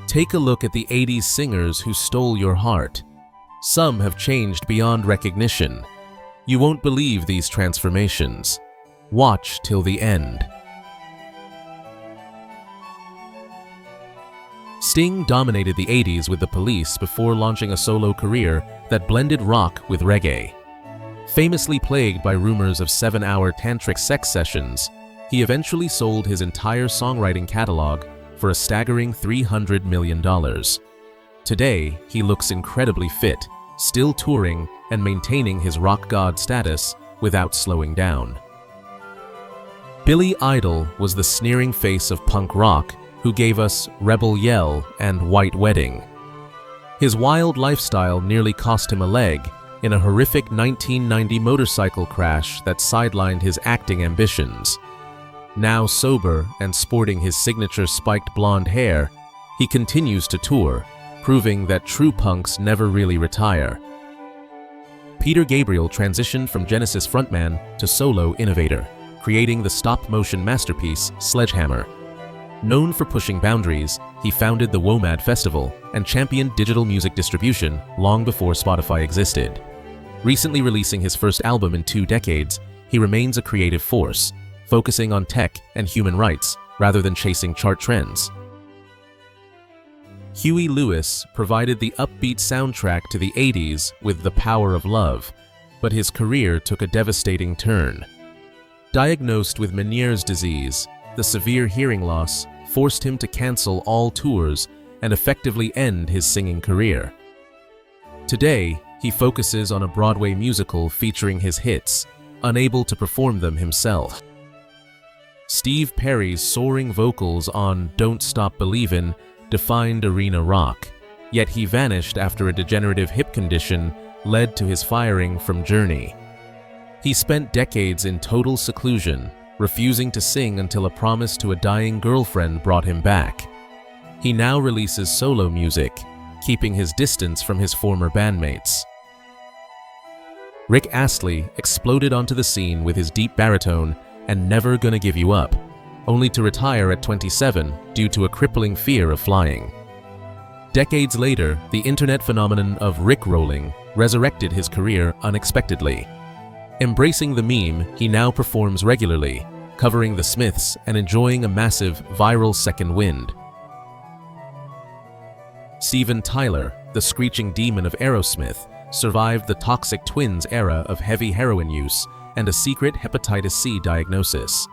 Take a look at the 80s singers who stole your heart. Some have changed beyond recognition. You won't believe these transformations. Watch till the end. Sting dominated the 80s with the Police before launching a solo career that blended rock with reggae. Famously plagued by rumors of 7-hour tantric sex sessions, he eventually sold his entire songwriting catalog for a staggering $300 million. Today, he looks incredibly fit, still touring and maintaining his rock god status without slowing down. Billy Idol was the sneering face of punk rock who gave us Rebel Yell and White Wedding. His wild lifestyle nearly cost him a leg in a horrific 1990 motorcycle crash that sidelined his acting ambitions. Now sober and sporting his signature spiked blonde hair, he continues to tour, proving that true punks never really retire. Peter Gabriel transitioned from Genesis frontman to solo innovator, creating the stop-motion masterpiece Sledgehammer. Known for pushing boundaries, he founded the WOMAD Festival and championed digital music distribution long before Spotify existed. Recently releasing his first album in 2 decades, he remains a creative force, focusing on tech and human rights rather than chasing chart trends. Huey Lewis provided the upbeat soundtrack to the 80s with The Power of Love, but his career took a devastating turn. Diagnosed with Meniere's disease, the severe hearing loss forced him to cancel all tours and effectively end his singing career. Today, he focuses on a Broadway musical featuring his hits, unable to perform them himself. Steve Perry's soaring vocals on Don't Stop Believin' defined arena rock, yet he vanished after a degenerative hip condition led to his firing from Journey. He spent decades in total seclusion, refusing to sing until a promise to a dying girlfriend brought him back. He now releases solo music, keeping his distance from his former bandmates. Rick Astley exploded onto the scene with his deep baritone and Never Gonna Give You Up, only to retire at 27 due to a crippling fear of flying. Decades later, the internet phenomenon of Rickrolling resurrected his career unexpectedly. Embracing the meme, he now performs regularly, covering the Smiths and enjoying a massive viral second wind. Steven Tyler, the screeching demon of Aerosmith, survived the Toxic Twins era of heavy heroin use and a secret hepatitis C diagnosis.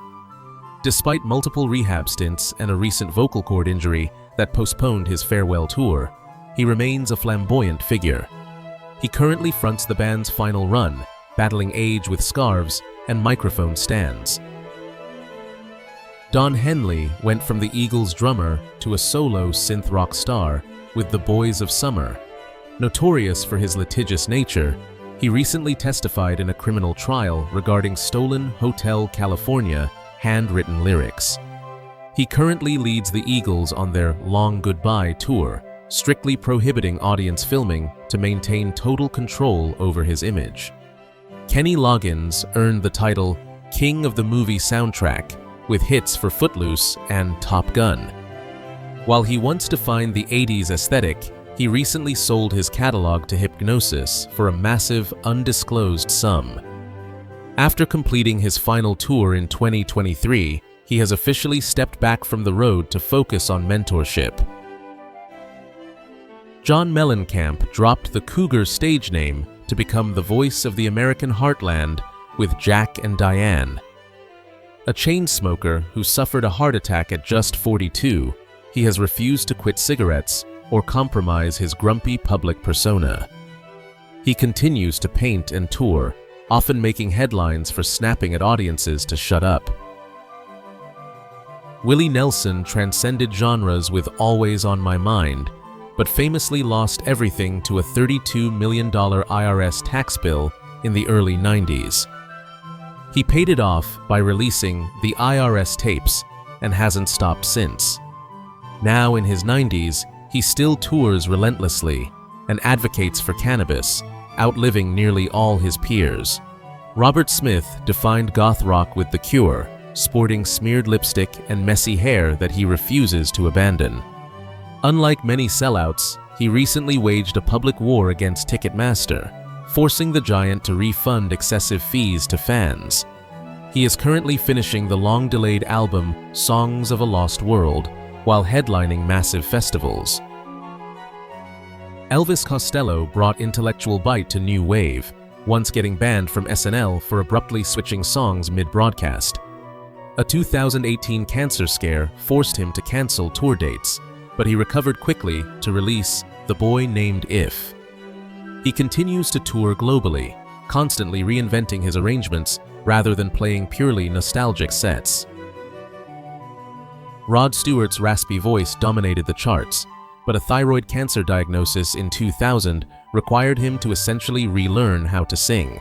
Despite multiple rehab stints and a recent vocal cord injury that postponed his farewell tour, he remains a flamboyant figure. He currently fronts the band's final run, battling age with scarves and microphone stands. Don Henley went from the Eagles' drummer to a solo synth rock star with the Boys of Summer. Notorious for his litigious nature, he recently testified in a criminal trial regarding stolen Hotel California handwritten lyrics. He currently leads the Eagles on their Long Goodbye tour, strictly prohibiting audience filming to maintain total control over his image. Kenny Loggins earned the title King of the Movie Soundtrack with hits for Footloose and Top Gun. While he once defined the 80s aesthetic, he recently sold his catalog to Hipgnosis for a massive, undisclosed sum. After completing his final tour in 2023, he has officially stepped back from the road to focus on mentorship. John Mellencamp dropped the Cougar stage name to become the voice of the American heartland with Jack and Diane. A chain smoker who suffered a heart attack at just 42, he has refused to quit cigarettes or compromise his grumpy public persona. He continues to paint and tour, often making headlines for snapping at audiences to shut up. Willie Nelson transcended genres with Always on My Mind, but famously lost everything to a $32 million IRS tax bill in the early 90s. He paid it off by releasing the IRS tapes and hasn't stopped since. Now in his 90s, he still tours relentlessly and advocates for cannabis, outliving nearly all his peers. Robert Smith defined goth rock with The Cure, sporting smeared lipstick and messy hair that he refuses to abandon. Unlike many sellouts, he recently waged a public war against Ticketmaster, forcing the giant to refund excessive fees to fans. He is currently finishing the long-delayed album Songs of a Lost World while headlining massive festivals. Elvis Costello brought intellectual bite to New Wave, once getting banned from SNL for abruptly switching songs mid-broadcast. A 2018 cancer scare forced him to cancel tour dates, but he recovered quickly to release The Boy Named If. He continues to tour globally, constantly reinventing his arrangements rather than playing purely nostalgic sets. Rod Stewart's raspy voice dominated the charts, but a thyroid cancer diagnosis in 2000 required him to essentially relearn how to sing.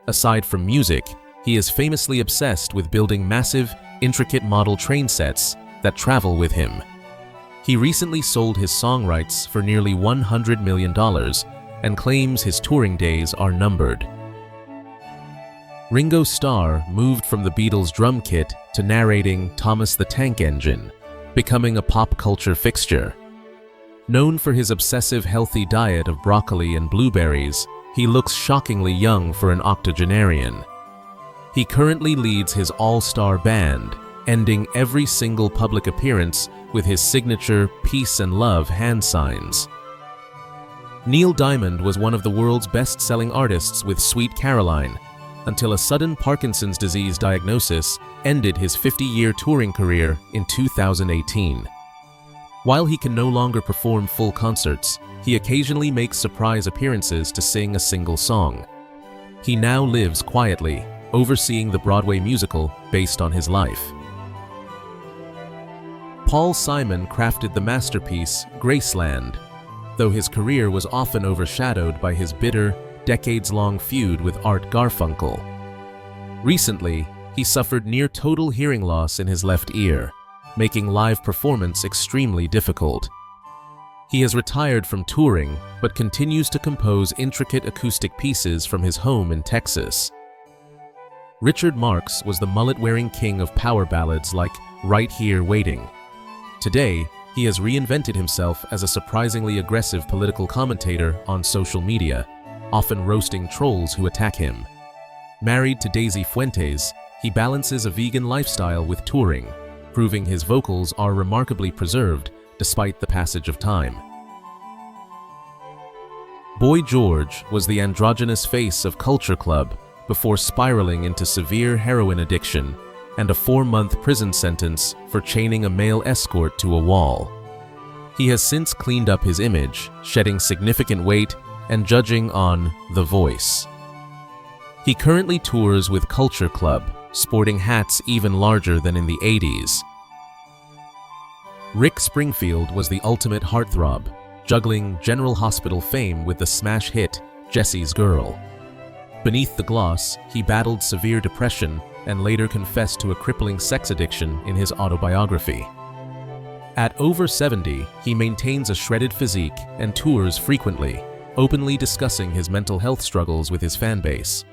Aside from music, he is famously obsessed with building massive, intricate model train sets that travel with him. He recently sold his song rights for nearly $100 million and claims his touring days are numbered. Ringo Starr moved from the Beatles' drum kit to narrating Thomas the Tank Engine, becoming a pop culture fixture. Known for his obsessive healthy diet of broccoli and blueberries, he looks shockingly young for an octogenarian. He currently leads his all-star band, ending every single public appearance with his signature peace and love hand signs. Neil Diamond was one of the world's best-selling artists with Sweet Caroline, until a sudden Parkinson's disease diagnosis ended his 50-year touring career in 2018. While he can no longer perform full concerts, he occasionally makes surprise appearances to sing a single song. He now lives quietly, overseeing the Broadway musical based on his life. Paul Simon crafted the masterpiece Graceland, though his career was often overshadowed by his bitter, decades-long feud with Art Garfunkel. Recently, he suffered near total hearing loss in his left ear, making live performance extremely difficult. He has retired from touring, but continues to compose intricate acoustic pieces from his home in Texas. Richard Marx was the mullet-wearing king of power ballads like Right Here Waiting. Today, he has reinvented himself as a surprisingly aggressive political commentator on social media, often roasting trolls who attack him. Married to Daisy Fuentes, he balances a vegan lifestyle with touring, proving his vocals are remarkably preserved despite the passage of time. Boy George was the androgynous face of Culture Club before spiraling into severe heroin addiction and a 4-month prison sentence for chaining a male escort to a wall. He has since cleaned up his image, shedding significant weight and judging on The Voice. He currently tours with Culture Club, sporting hats even larger than in the 80s. Rick Springfield was the ultimate heartthrob, juggling General Hospital fame with the smash hit Jesse's Girl. Beneath the gloss, he battled severe depression and later confessed to a crippling sex addiction in his autobiography. At over 70, he maintains a shredded physique and tours frequently, openly discussing his mental health struggles with his fan base.